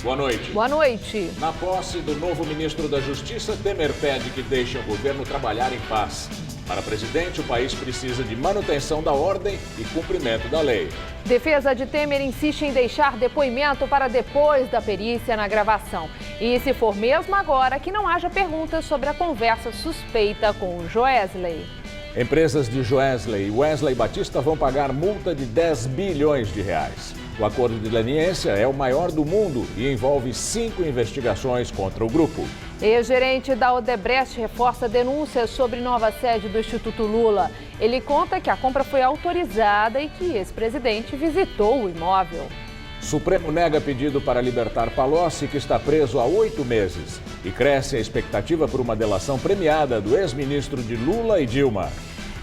Boa noite. Boa noite. Na posse do novo ministro da Justiça, Temer pede que deixem o governo trabalhar em paz. Para presidente, o país precisa de manutenção da ordem e cumprimento da lei. Defesa de Temer insiste em deixar depoimento para depois da perícia na gravação. E se for mesmo agora, que não haja perguntas sobre a conversa suspeita com o Joesley. Empresas de Joesley e Wesley Batista vão pagar multa de 10 bilhões de reais. O acordo de leniência é o maior do mundo e envolve 5 investigações contra o grupo. Ex-gerente da Odebrecht reforça denúncias sobre nova sede do Instituto Lula. Ele conta que a compra foi autorizada e que ex-presidente visitou o imóvel. Supremo nega pedido para libertar Palocci, que está preso há 8 meses. E cresce a expectativa por uma delação premiada do ex-ministro de Lula e Dilma.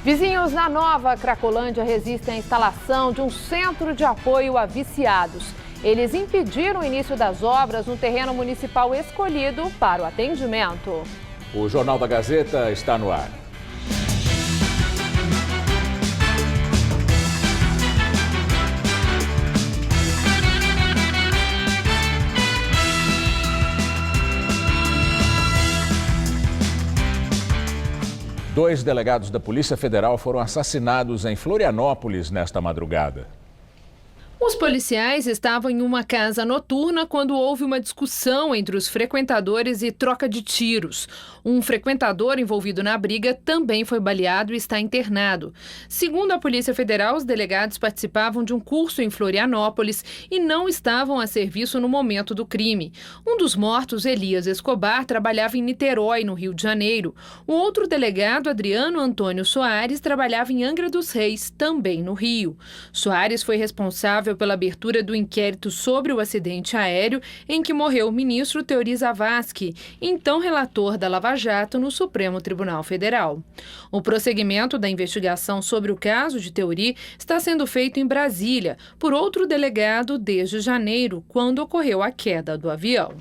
Vizinhos na Nova Cracolândia resistem à instalação de um centro de apoio a viciados. Eles impediram o início das obras no terreno municipal escolhido para o atendimento. O Jornal da Gazeta está no ar. Dois delegados da Polícia Federal foram assassinados em Florianópolis nesta madrugada. Os policiais estavam em uma casa noturna quando houve uma discussão entre os frequentadores e troca de tiros. Um frequentador envolvido na briga também foi baleado e está internado. Segundo a Polícia Federal, os delegados participavam de um curso em Florianópolis e não estavam a serviço no momento do crime. Um dos mortos, Elias Escobar, trabalhava em Niterói, no Rio de Janeiro. O outro delegado, Adriano Antônio Soares, trabalhava em Angra dos Reis, também no Rio. Soares foi responsável pela abertura do inquérito sobre o acidente aéreo em que morreu o ministro Teori Zavascki, então relator da Lava Jato no Supremo Tribunal Federal. O prosseguimento da investigação sobre o caso de Teori está sendo feito em Brasília por outro delegado desde janeiro, quando ocorreu a queda do avião.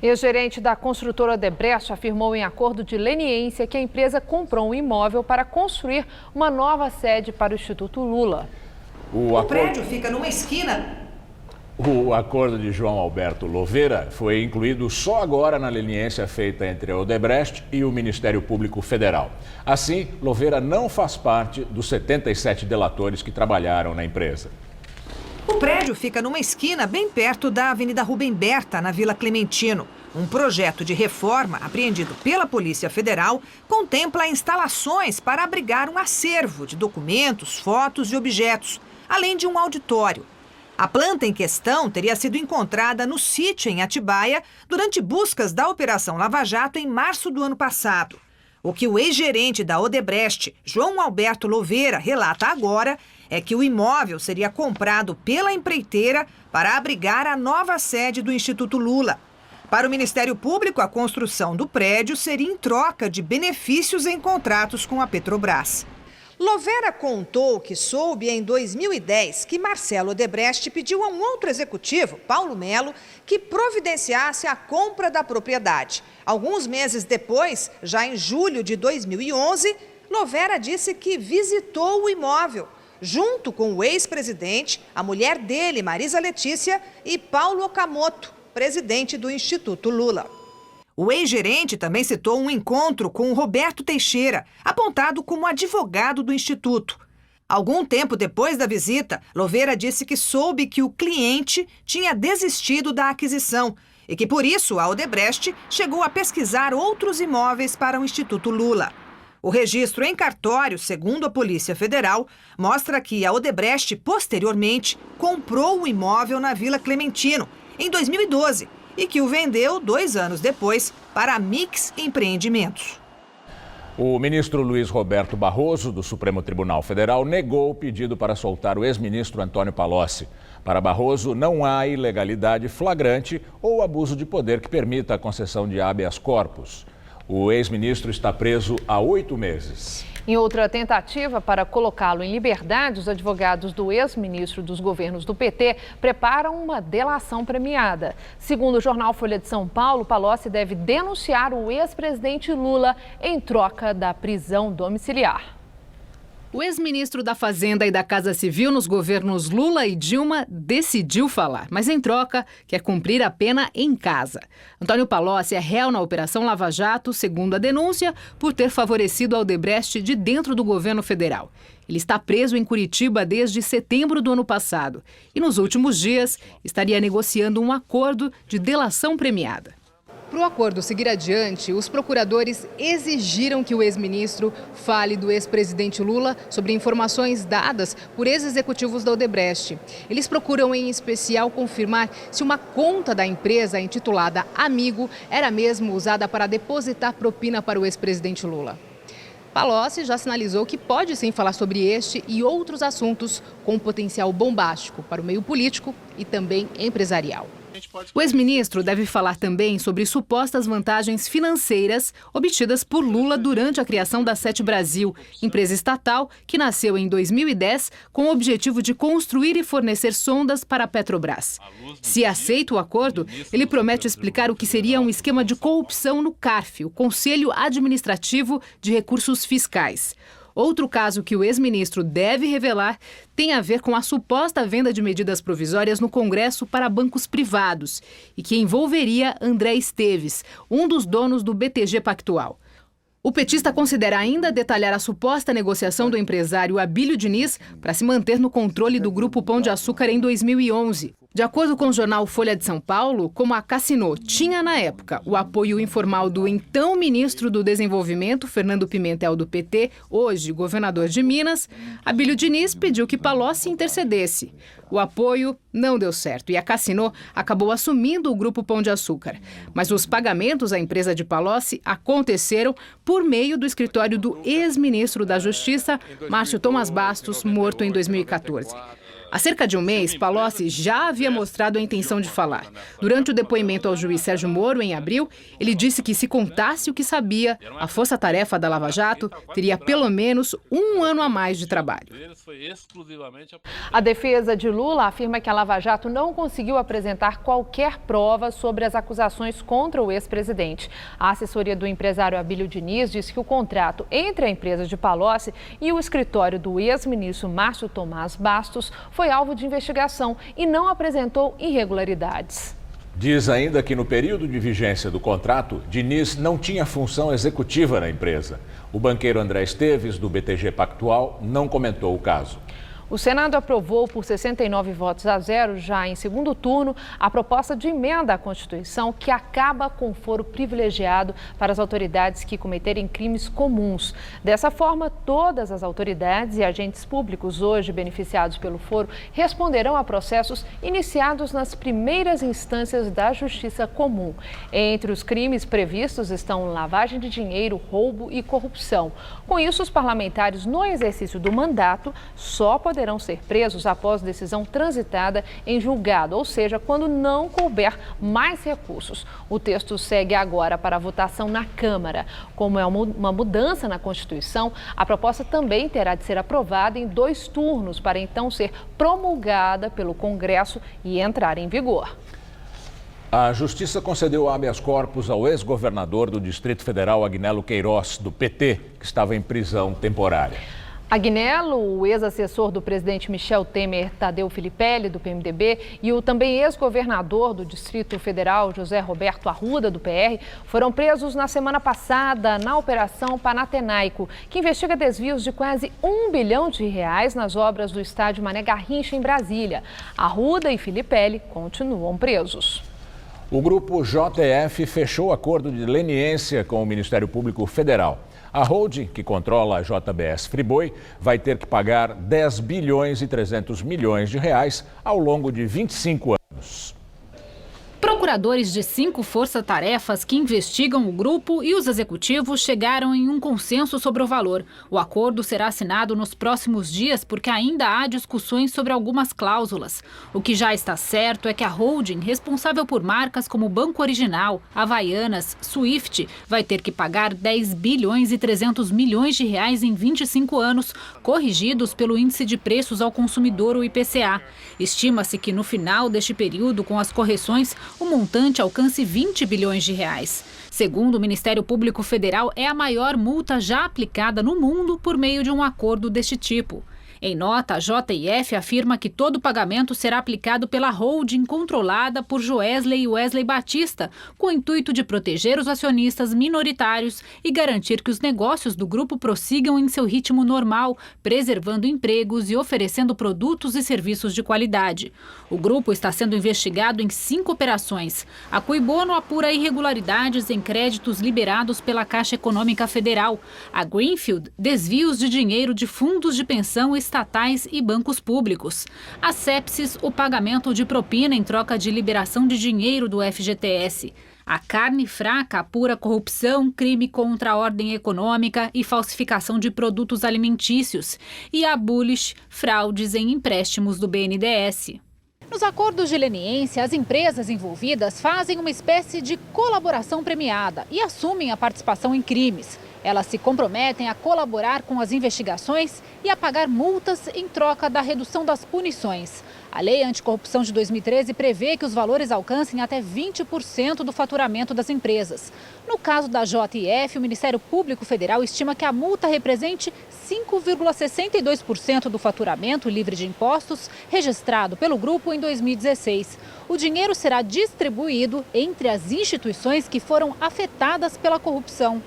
Ex-gerente da construtora Odebrecht afirmou em acordo de leniência que a empresa comprou um imóvel para construir uma nova sede para o Instituto Lula. O prédio fica numa esquina. O acordo de João Alberto Louveira foi incluído só agora na leniência feita entre a Odebrecht e o Ministério Público Federal. Assim, Louveira não faz parte dos 77 delatores que trabalharam na empresa. O prédio fica numa esquina bem perto da Avenida Rubem Berta, na Vila Clementino. Um projeto de reforma, apreendido pela Polícia Federal, contempla instalações para abrigar um acervo de documentos, fotos e objetos, além de um auditório. A planta em questão teria sido encontrada no sítio em Atibaia durante buscas da Operação Lava Jato em março do ano passado. O que o ex-gerente da Odebrecht, João Alberto Louveira, relata agora é que o imóvel seria comprado pela empreiteira para abrigar a nova sede do Instituto Lula. Para o Ministério Público, a construção do prédio seria em troca de benefícios em contratos com a Petrobras. Louveira contou que soube em 2010 que Marcelo Odebrecht pediu a um outro executivo, Paulo Melo, que providenciasse a compra da propriedade. Alguns meses depois, já em julho de 2011, Louveira disse que visitou o imóvel, junto com o ex-presidente, a mulher dele, Marisa Letícia, e Paulo Okamoto, presidente do Instituto Lula. O ex-gerente também citou um encontro com o Roberto Teixeira, apontado como advogado do Instituto. Algum tempo depois da visita, Louveira disse que soube que o cliente tinha desistido da aquisição e que, por isso, a Odebrecht chegou a pesquisar outros imóveis para o Instituto Lula. O registro em cartório, segundo a Polícia Federal, mostra que a Odebrecht, posteriormente, comprou o imóvel na Vila Clementino, em 2012, e que o vendeu 2 anos depois para a Mix Empreendimentos. O ministro Luiz Roberto Barroso, do Supremo Tribunal Federal, negou o pedido para soltar o ex-ministro Antônio Palocci. Para Barroso, não há ilegalidade flagrante ou abuso de poder que permita a concessão de habeas corpus. O ex-ministro está preso há 8 meses. Em outra tentativa para colocá-lo em liberdade, os advogados do ex-ministro dos governos do PT preparam uma delação premiada. Segundo o jornal Folha de São Paulo, Palocci deve denunciar o ex-presidente Lula em troca da prisão domiciliar. O ex-ministro da Fazenda e da Casa Civil nos governos Lula e Dilma decidiu falar, mas em troca quer cumprir a pena em casa. Antônio Palocci é réu na Operação Lava Jato, segundo a denúncia, por ter favorecido a Odebrecht de dentro do governo federal. Ele está preso em Curitiba desde setembro do ano passado e nos últimos dias estaria negociando um acordo de delação premiada. Para o acordo seguir adiante, os procuradores exigiram que o ex-ministro fale do ex-presidente Lula sobre informações dadas por ex-executivos da Odebrecht. Eles procuram, em especial, confirmar se uma conta da empresa intitulada Amigo era mesmo usada para depositar propina para o ex-presidente Lula. Palocci já sinalizou que pode sim falar sobre este e outros assuntos com potencial bombástico para o meio político e também empresarial. O ex-ministro deve falar também sobre supostas vantagens financeiras obtidas por Lula durante a criação da Sete Brasil, empresa estatal que nasceu em 2010 com o objetivo de construir e fornecer sondas para a Petrobras. Se aceita o acordo, ele promete explicar o que seria um esquema de corrupção no CARF, o Conselho Administrativo de Recursos Fiscais. Outro caso que o ex-ministro deve revelar tem a ver com a suposta venda de medidas provisórias no Congresso para bancos privados e que envolveria André Esteves, um dos donos do BTG Pactual. O petista considera ainda detalhar a suposta negociação do empresário Abílio Diniz para se manter no controle do Grupo Pão de Açúcar em 2011. De acordo com o jornal Folha de São Paulo, como a Cassino tinha na época o apoio informal do então ministro do Desenvolvimento, Fernando Pimentel, do PT, hoje governador de Minas, Abílio Diniz pediu que Palocci intercedesse. O apoio não deu certo e a Cassino acabou assumindo o Grupo Pão de Açúcar. Mas os pagamentos à empresa de Palocci aconteceram por meio do escritório do ex-ministro da Justiça, Márcio Tomás Bastos, morto em 2014. Há cerca de um mês, Palocci já havia mostrado a intenção de falar. Durante o depoimento ao juiz Sérgio Moro, em abril, ele disse que se contasse o que sabia, a força-tarefa da Lava Jato teria pelo menos um ano a mais de trabalho. A defesa de Lula afirma que a Lava Jato não conseguiu apresentar qualquer prova sobre as acusações contra o ex-presidente. A assessoria do empresário Abílio Diniz disse que o contrato entre a empresa de Palocci e o escritório do ex-ministro Márcio Tomás Bastos foi alvo de investigação e não apresentou irregularidades. Diz ainda que no período de vigência do contrato, Diniz não tinha função executiva na empresa. O banqueiro André Esteves, do BTG Pactual, não comentou o caso. O Senado aprovou por 69 votos a 0, já em segundo turno, a proposta de emenda à Constituição que acaba com o foro privilegiado para as autoridades que cometerem crimes comuns. Dessa forma, todas as autoridades e agentes públicos hoje beneficiados pelo foro responderão a processos iniciados nas primeiras instâncias da Justiça Comum. Entre os crimes previstos estão lavagem de dinheiro, roubo e corrupção. Com isso, os parlamentares, no exercício do mandato, só poderão ser presos após decisão transitada em julgado, ou seja, quando não couber mais recursos. O texto segue agora para a votação na Câmara. Como é uma mudança na Constituição, a proposta também terá de ser aprovada em 2 turnos para então ser promulgada pelo Congresso e entrar em vigor. A Justiça concedeu habeas corpus ao ex-governador do Distrito Federal, Agnello Queiroz, do PT, que estava em prisão temporária. Agnello, o ex-assessor do presidente Michel Temer, Tadeu Filipelli, do PMDB, e o também ex-governador do Distrito Federal, José Roberto Arruda, do PR, foram presos na semana passada na Operação Panatenaico, que investiga desvios de quase R$1 bilhão nas obras do estádio Mané Garrincha, em Brasília. Arruda e Filipelli continuam presos. O grupo JF fechou acordo de leniência com o Ministério Público Federal. A holding, que controla a JBS Friboi, vai ter que pagar 10 bilhões e 300 milhões de reais ao longo de 25 anos. Procuradores de 5 forças-tarefas que investigam o grupo e os executivos chegaram em um consenso sobre o valor. O acordo será assinado nos próximos dias porque ainda há discussões sobre algumas cláusulas. O que já está certo é que a holding, responsável por marcas como Banco Original, Havaianas, Swift, vai ter que pagar 10 bilhões e 300 milhões de reais em 25 anos, corrigidos pelo Índice de Preços ao Consumidor, o IPCA. Estima-se que no final deste período, com as correções, o montante alcance 20 bilhões de reais. Segundo o Ministério Público Federal, é a maior multa já aplicada no mundo por meio de um acordo deste tipo. Em nota, a JF afirma que todo o pagamento será aplicado pela holding controlada por Joesley e Wesley Batista, com o intuito de proteger os acionistas minoritários e garantir que os negócios do grupo prossigam em seu ritmo normal, preservando empregos e oferecendo produtos e serviços de qualidade. O grupo está sendo investigado em 5 operações. A Cui Bono apura irregularidades em créditos liberados pela Caixa Econômica Federal. A Greenfield, desvios de dinheiro de fundos de pensão estatais e bancos públicos. A Sepsis, o pagamento de propina em troca de liberação de dinheiro do FGTS. A Carne Fraca apura corrupção, crime contra a ordem econômica e falsificação de produtos alimentícios. E a Bullish, fraudes em empréstimos do BNDES. Nos acordos de leniência, as empresas envolvidas fazem uma espécie de colaboração premiada e assumem a participação em crimes. Elas se comprometem a colaborar com as investigações e a pagar multas em troca da redução das punições. A Lei Anticorrupção de 2013 prevê que os valores alcancem até 20% do faturamento das empresas. No caso da JF, o Ministério Público Federal estima que a multa represente 5,62% do faturamento livre de impostos registrado pelo grupo em 2016. O dinheiro será distribuído entre as instituições que foram afetadas pela corrupção.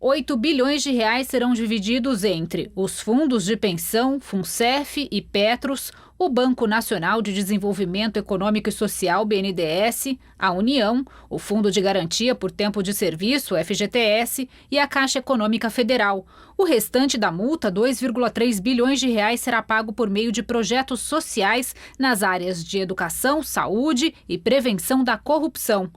8 bilhões de reais serão divididos entre os fundos de pensão, FUNCEF e Petros, o Banco Nacional de Desenvolvimento Econômico e Social, BNDES, a União, o Fundo de Garantia por Tempo de Serviço, FGTS, e a Caixa Econômica Federal. O restante da multa, 2,3 bilhões de reais, será pago por meio de projetos sociais nas áreas de educação, saúde e prevenção da corrupção.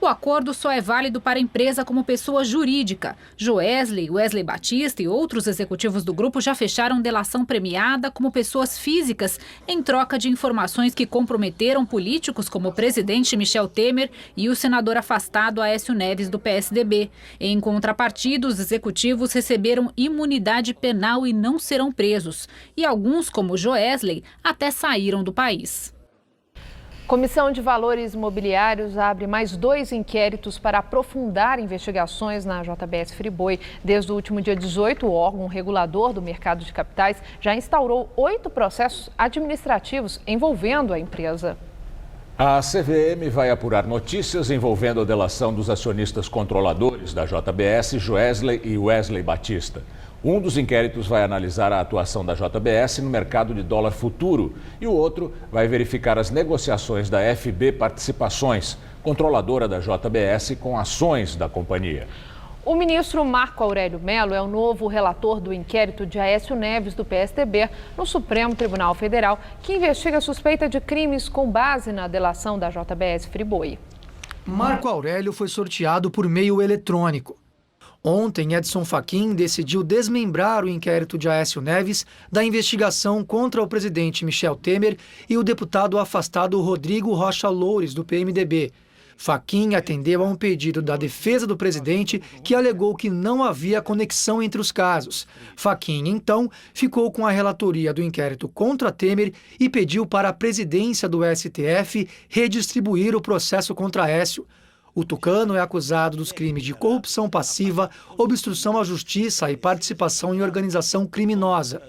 O acordo só é válido para a empresa como pessoa jurídica. Joesley, Wesley Batista e outros executivos do grupo já fecharam delação premiada como pessoas físicas em troca de informações que comprometeram políticos como o presidente Michel Temer e o senador afastado Aécio Neves do PSDB. Em contrapartida, os executivos receberam imunidade penal e não serão presos. E alguns, como Joesley, até saíram do país. Comissão de Valores Imobiliários abre mais 2 inquéritos para aprofundar investigações na JBS Friboi. Desde o último dia 18, o órgão regulador do mercado de capitais já instaurou 8 processos administrativos envolvendo a empresa. A CVM vai apurar notícias envolvendo a delação dos acionistas controladores da JBS, Joesley e Wesley Batista. Um dos inquéritos vai analisar a atuação da JBS no mercado de dólar futuro e o outro vai verificar as negociações da FB Participações, controladora da JBS, com ações da companhia. O ministro Marco Aurélio Mello é o novo relator do inquérito de Aécio Neves, do PSDB, no Supremo Tribunal Federal, que investiga a suspeita de crimes com base na delação da JBS Friboi. Marco Aurélio foi sorteado por meio eletrônico. Ontem, Edson Fachin decidiu desmembrar o inquérito de Aécio Neves da investigação contra o presidente Michel Temer e o deputado afastado Rodrigo Rocha Loures, do PMDB. Fachin atendeu a um pedido da defesa do presidente que alegou que não havia conexão entre os casos. Fachin, então, ficou com a relatoria do inquérito contra Temer e pediu para a presidência do STF redistribuir o processo contra Aécio. O tucano é acusado dos crimes de corrupção passiva, obstrução à justiça e participação em organização criminosa.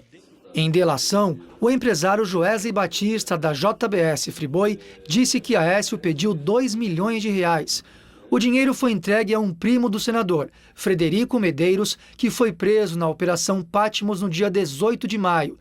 Em delação, o empresário Joesley Batista, da JBS Friboi, disse que Aécio pediu 2 milhões de reais. O dinheiro foi entregue a um primo do senador, Frederico Medeiros, que foi preso na Operação Patmos no dia 18 de maio.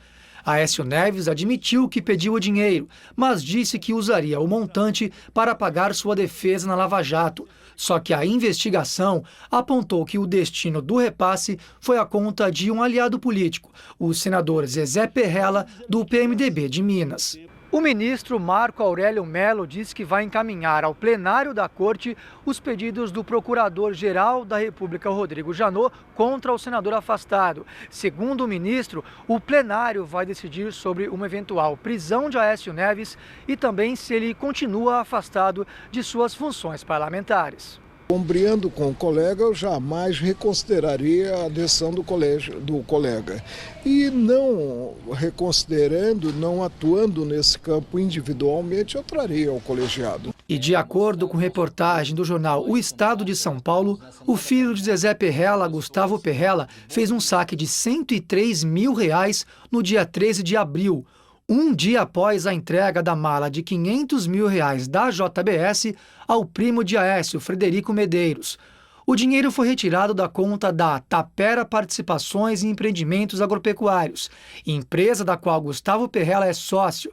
Aécio Neves admitiu que pediu o dinheiro, mas disse que usaria o montante para pagar sua defesa na Lava Jato. Só que a investigação apontou que o destino do repasse foi a conta de um aliado político, o senador Zezé Perrella, do PMDB de Minas. O ministro Marco Aurélio Mello disse que vai encaminhar ao plenário da Corte os pedidos do Procurador-Geral da República, Rodrigo Janot, contra o senador afastado. Segundo o ministro, o plenário vai decidir sobre uma eventual prisão de Aécio Neves e também se ele continua afastado de suas funções parlamentares. Ombreando com o colega, eu jamais reconsideraria a decisão do colega. E não reconsiderando, não atuando nesse campo individualmente, eu traria ao colegiado. E de acordo com reportagem do jornal O Estado de São Paulo, o filho de Zezé Perrella, Gustavo Perrella, fez um saque de R$103 mil no dia 13 de abril, um dia após a entrega da mala de R$500 mil da JBS ao primo de Aécio, Frederico Medeiros. O dinheiro foi retirado da conta da Tapera Participações e Empreendimentos Agropecuários, empresa da qual Gustavo Perrella é sócio.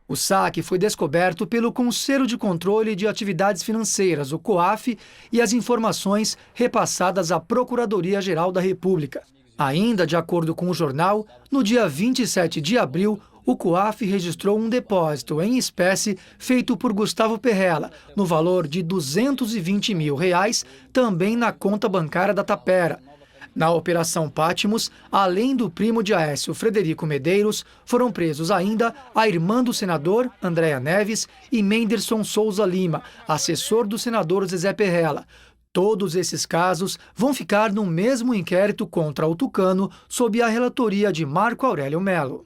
O saque foi descoberto pelo Conselho de Controle de Atividades Financeiras, o COAF, e as informações repassadas à Procuradoria-Geral da República. Ainda de acordo com o jornal, no dia 27 de abril, o COAF registrou um depósito em espécie feito por Gustavo Perrella, no valor de R$220 mil, também na conta bancária da Tapera. Na Operação Patmos, além do primo de Aécio, Frederico Medeiros, foram presos ainda a irmã do senador, Andréa Neves, e Menderson Souza Lima, assessor do senador Zezé Perrella. Todos esses casos vão ficar no mesmo inquérito contra o Tucano, sob a relatoria de Marco Aurélio Melo.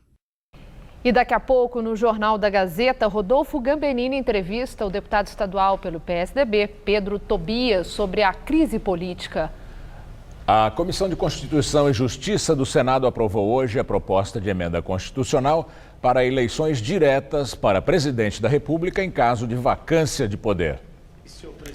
E daqui a pouco, no Jornal da Gazeta, Rodolfo Gambenini entrevista o deputado estadual pelo PSDB, Pedro Tobias, sobre a crise política. A Comissão de Constituição e Justiça do Senado aprovou hoje a proposta de emenda constitucional para eleições diretas para presidente da República em caso de vacância de poder.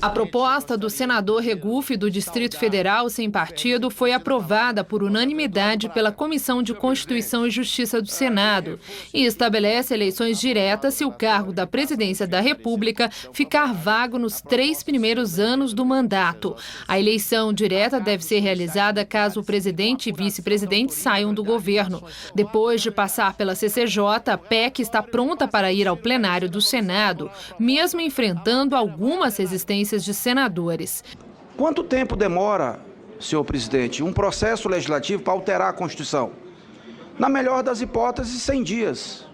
A proposta do senador Regufe, do Distrito Federal, sem partido, foi aprovada por unanimidade pela Comissão de Constituição e Justiça do Senado e estabelece eleições diretas se o cargo da presidência da República ficar vago nos 3 primeiros anos do mandato. A eleição direta deve ser realizada caso o presidente e vice-presidente saiam do governo. Depois de passar pela CCJ, a PEC está pronta para ir ao plenário do Senado, mesmo enfrentando algumas resistências de senadores. Quanto tempo demora, senhor presidente, um processo legislativo para alterar a Constituição? Na melhor das hipóteses, 100 dias.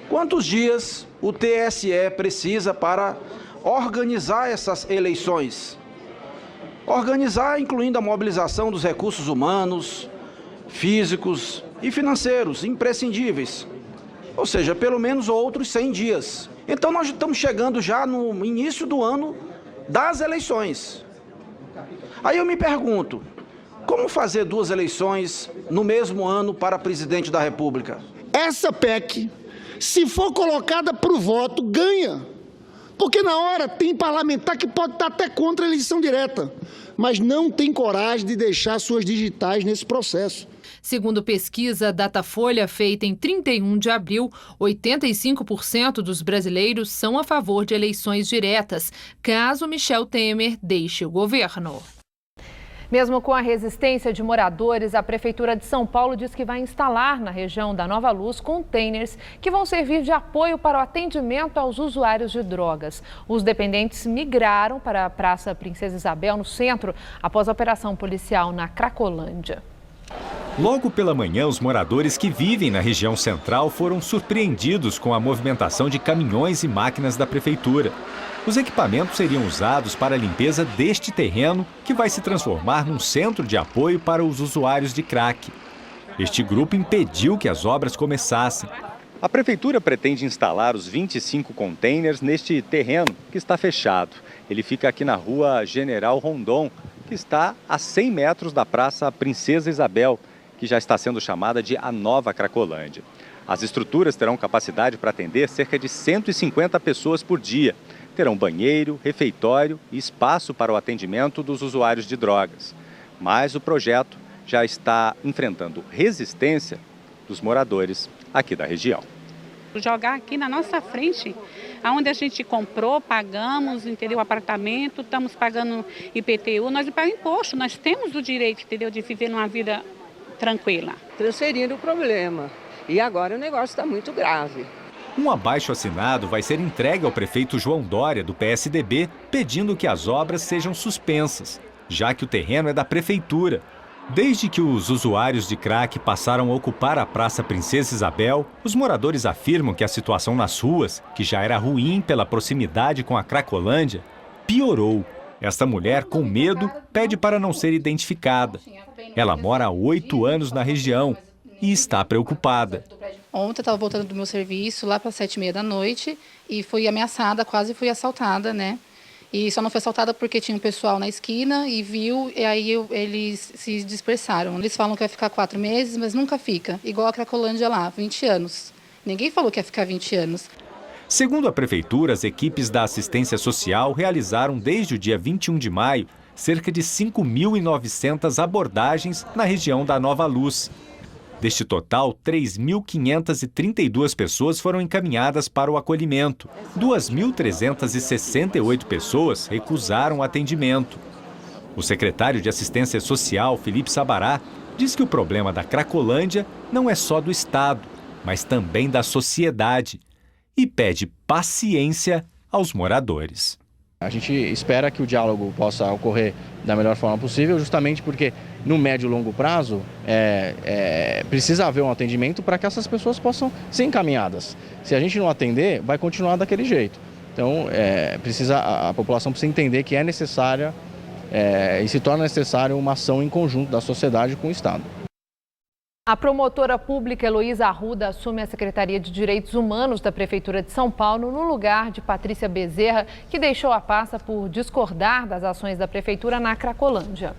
Quantos dias o TSE precisa para organizar essas eleições? Organizar, incluindo a mobilização dos recursos humanos, físicos e financeiros imprescindíveis. Ou seja, pelo menos outros 100 dias. Então nós estamos chegando já no início do ano das eleições. Aí eu me pergunto, como fazer 2 eleições no mesmo ano para presidente da República? Essa PEC, se for colocada para o voto, ganha. Porque na hora tem parlamentar que pode estar até contra a eleição direta, mas não tem coragem de deixar suas digitais nesse processo. Segundo pesquisa Datafolha feita em 31 de abril, 85% dos brasileiros são a favor de eleições diretas, caso Michel Temer deixe o governo. Mesmo com a resistência de moradores, a Prefeitura de São Paulo diz que vai instalar na região da Nova Luz containers que vão servir de apoio para o atendimento aos usuários de drogas. Os dependentes migraram para a Praça Princesa Isabel, no centro, após a operação policial na Cracolândia. Logo pela manhã, os moradores que vivem na região central foram surpreendidos com a movimentação de caminhões e máquinas da prefeitura. Os equipamentos seriam usados para a limpeza deste terreno, que vai se transformar num centro de apoio para os usuários de crack. Este grupo impediu que as obras começassem. A prefeitura pretende instalar os 25 containers neste terreno, que está fechado. Ele fica aqui na rua General Rondon, que está a 100 metros da Praça Princesa Isabel, que já está sendo chamada de a Nova Cracolândia. As estruturas terão capacidade para atender cerca de 150 pessoas por dia. Terão banheiro, refeitório e espaço para o atendimento dos usuários de drogas. Mas o projeto já está enfrentando resistência dos moradores aqui da região. Jogar aqui na nossa frente, onde a gente comprou, pagamos, entendeu, o apartamento, estamos pagando IPTU, nós pagamos imposto, nós temos o direito, entendeu, de viver numa vida tranquila. Transferindo o problema. E agora o negócio está muito grave. Um abaixo-assinado vai ser entregue ao prefeito João Dória, do PSDB, pedindo que as obras sejam suspensas, já que o terreno é da prefeitura. Desde que os usuários de crack passaram a ocupar a Praça Princesa Isabel, os moradores afirmam que a situação nas ruas, que já era ruim pela proximidade com a Cracolândia, piorou. Esta mulher, com medo, pede para não ser identificada. Ela mora há 8 anos na região e está preocupada. Ontem eu estava voltando do meu serviço lá para 7h30 da noite e fui ameaçada, quase fui assaltada, né? E só não foi assaltada porque tinha um pessoal na esquina e viu, e aí eles se dispersaram. Eles falam que vai ficar 4 meses, mas nunca fica. Igual a Cracolândia lá, 20 anos. Ninguém falou que ia ficar 20 anos. Segundo a Prefeitura, as equipes da assistência social realizaram desde o dia 21 de maio cerca de 5.900 abordagens na região da Nova Luz. Deste total, 3.532 pessoas foram encaminhadas para o acolhimento. 2.368 pessoas recusaram o atendimento. O secretário de Assistência Social, Felipe Sabará, diz que o problema da Cracolândia não é só do Estado, mas também da sociedade, e pede paciência aos moradores. A gente espera que o diálogo possa ocorrer da melhor forma possível, justamente porque no médio e longo prazo precisa haver um atendimento para que essas pessoas possam ser encaminhadas. Se a gente não atender, vai continuar daquele jeito. Então, a população precisa entender que é necessária e se torna necessária uma ação em conjunto da sociedade com o Estado. A promotora pública Heloísa Arruda assume a Secretaria de Direitos Humanos da Prefeitura de São Paulo no lugar de Patrícia Bezerra, que deixou a pasta por discordar das ações da Prefeitura na Cracolândia.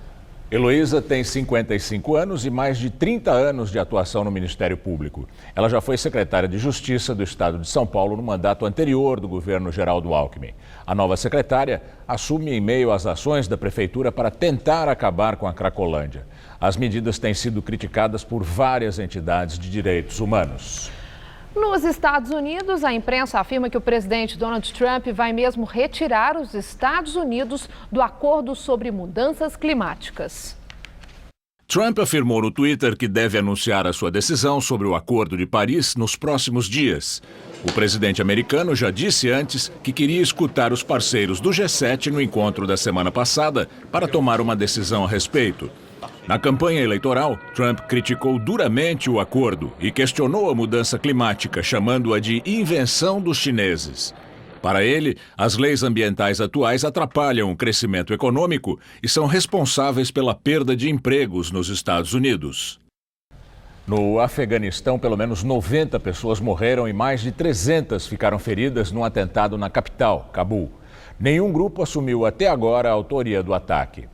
Heloísa tem 55 anos e mais de 30 anos de atuação no Ministério Público. Ela já foi secretária de Justiça do Estado de São Paulo no mandato anterior do governo Geraldo Alckmin. A nova secretária assume em meio às ações da Prefeitura para tentar acabar com a Cracolândia. As medidas têm sido criticadas por várias entidades de direitos humanos. Nos Estados Unidos, a imprensa afirma que o presidente Donald Trump vai mesmo retirar os Estados Unidos do acordo sobre mudanças climáticas. Trump afirmou no Twitter que deve anunciar a sua decisão sobre o Acordo de Paris nos próximos dias. O presidente americano já disse antes que queria escutar os parceiros do G7 no encontro da semana passada para tomar uma decisão a respeito. Na campanha eleitoral, Trump criticou duramente o acordo e questionou a mudança climática, chamando-a de invenção dos chineses. Para ele, as leis ambientais atuais atrapalham o crescimento econômico e são responsáveis pela perda de empregos nos Estados Unidos. No Afeganistão, pelo menos 90 pessoas morreram e mais de 300 ficaram feridas num atentado na capital, Cabul. Nenhum grupo assumiu até agora a autoria do ataque.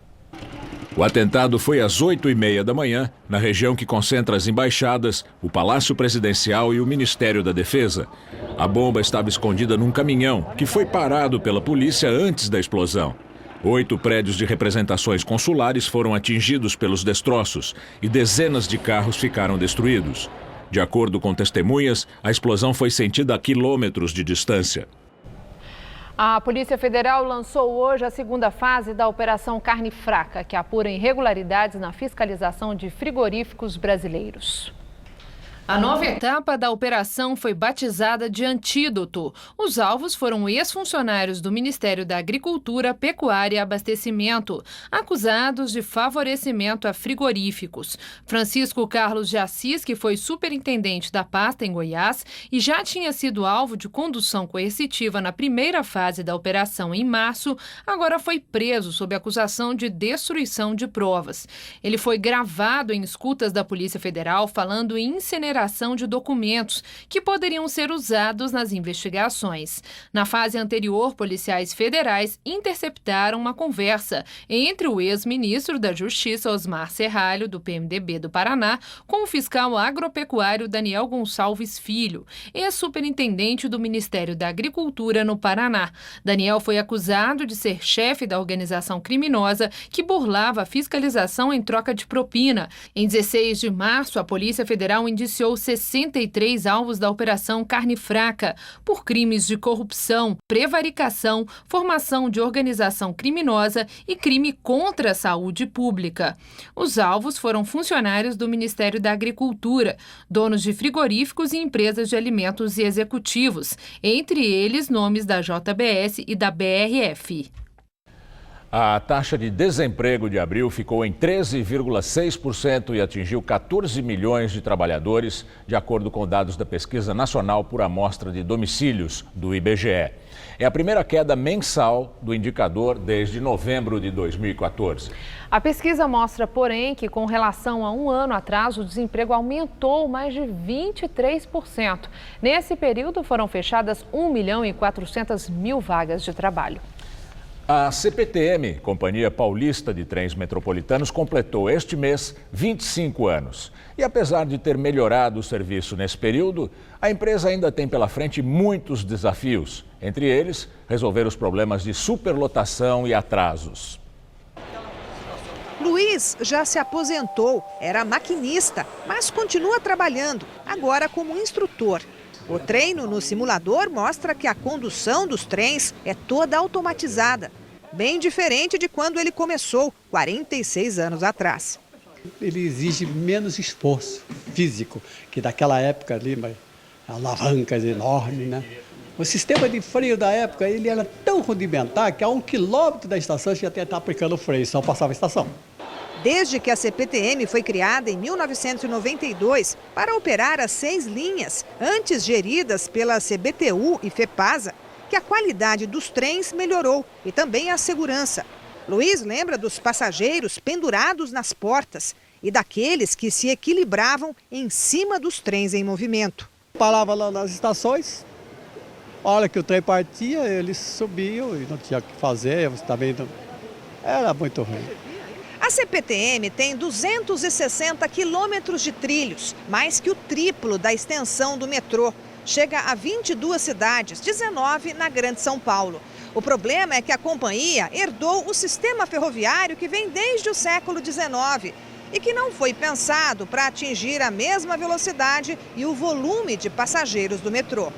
O atentado foi às 8h30 da manhã, na região que concentra as embaixadas, o Palácio Presidencial e o Ministério da Defesa. A bomba estava escondida num caminhão, que foi parado pela polícia antes da explosão. 8 prédios de representações consulares foram atingidos pelos destroços e dezenas de carros ficaram destruídos. De acordo com testemunhas, a explosão foi sentida a quilômetros de distância. A Polícia Federal lançou hoje a segunda fase da Operação Carne Fraca, que apura irregularidades na fiscalização de frigoríficos brasileiros. A nova etapa da operação foi batizada de Antídoto. Os alvos foram ex-funcionários do Ministério da Agricultura, Pecuária e Abastecimento, acusados de favorecimento a frigoríficos. Francisco Carlos de Assis, que foi superintendente da pasta em Goiás e já tinha sido alvo de condução coercitiva na primeira fase da operação em março, agora foi preso sob acusação de destruição de provas. Ele foi gravado em escutas da Polícia Federal falando em incineração de documentos que poderiam ser usados nas investigações. Na fase anterior, policiais federais interceptaram uma conversa entre o ex-ministro da Justiça, Osmar Serralho, do PMDB do Paraná, com o fiscal agropecuário Daniel Gonçalves Filho, ex-superintendente do Ministério da Agricultura no Paraná. Daniel foi acusado de ser chefe da organização criminosa que burlava a fiscalização em troca de propina. Em 16 de março, a Polícia Federal indiciou 63 alvos da Operação Carne Fraca por crimes de corrupção, prevaricação, formação de organização criminosa e crime contra a saúde pública. Os alvos foram funcionários do Ministério da Agricultura, donos de frigoríficos e empresas de alimentos e executivos, entre eles nomes da JBS e da BRF. A taxa de desemprego de abril ficou em 13,6% e atingiu 14 milhões de trabalhadores, de acordo com dados da Pesquisa Nacional por Amostra de Domicílios, do IBGE. É a primeira queda mensal do indicador desde novembro de 2014. A pesquisa mostra, porém, que com relação a um ano atrás, o desemprego aumentou mais de 23%. Nesse período, foram fechadas 1.400.000 vagas de trabalho. A CPTM, Companhia Paulista de Trens Metropolitanos, completou este mês 25 anos. E apesar de ter melhorado o serviço nesse período, a empresa ainda tem pela frente muitos desafios. Entre eles, resolver os problemas de superlotação e atrasos. Luiz já se aposentou, era maquinista, mas continua trabalhando, agora como instrutor. O treino no simulador mostra que a condução dos trens é toda automatizada, bem diferente de quando ele começou, 46 anos atrás. Ele exige menos esforço físico, que daquela época ali, alavancas enormes, né? O sistema de freio da época ele era tão rudimentar que a 1 quilômetro da estação já tinha que estar aplicando freio, só passava a estação. Desde que a CPTM foi criada em 1992 para operar as 6 linhas, antes geridas pela CBTU e FEPASA, que a qualidade dos trens melhorou e também a segurança. Luiz lembra dos passageiros pendurados nas portas e daqueles que se equilibravam em cima dos trens em movimento. Parava lá nas estações, a hora que o trem partia, eles subiam e não tinha o que fazer, também não... Era muito ruim. A CPTM tem 260 quilômetros de trilhos, mais que o triplo da extensão do metrô. Chega a 22 cidades, 19 na Grande São Paulo. O problema é que a companhia herdou o sistema ferroviário que vem desde o século XIX e que não foi pensado para atingir a mesma velocidade e o volume de passageiros do metrô.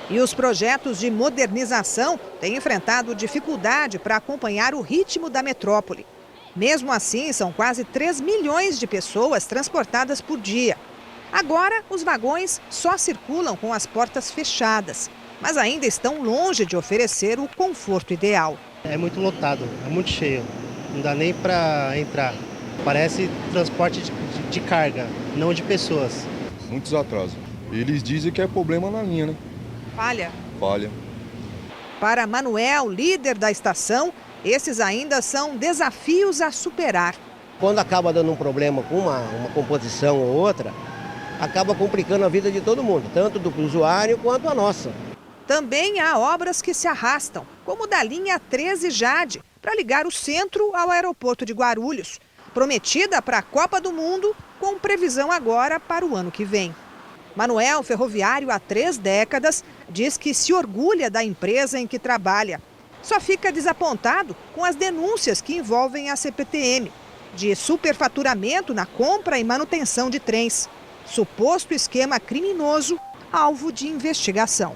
E os projetos de modernização têm enfrentado dificuldade para acompanhar o ritmo da metrópole. Mesmo assim, são quase 3 milhões de pessoas transportadas por dia. Agora, os vagões só circulam com as portas fechadas, mas ainda estão longe de oferecer o conforto ideal. É muito lotado, é muito cheio, não dá nem para entrar. Parece transporte de carga, não de pessoas. Muitos atrasos. Eles dizem que é problema na linha, né? Falha? Falha. Para Manuel, líder da estação, esses ainda são desafios a superar. Quando acaba dando um problema com uma composição ou outra, acaba complicando a vida de todo mundo, tanto do usuário quanto a nossa. Também há obras que se arrastam, como da linha 13 Jade, para ligar o centro ao aeroporto de Guarulhos, prometida para a Copa do Mundo, com previsão agora para o ano que vem. Manuel, ferroviário há 3 décadas, diz que se orgulha da empresa em que trabalha. Só fica desapontado com as denúncias que envolvem a CPTM, de superfaturamento na compra e manutenção de trens. Suposto esquema criminoso, alvo de investigação.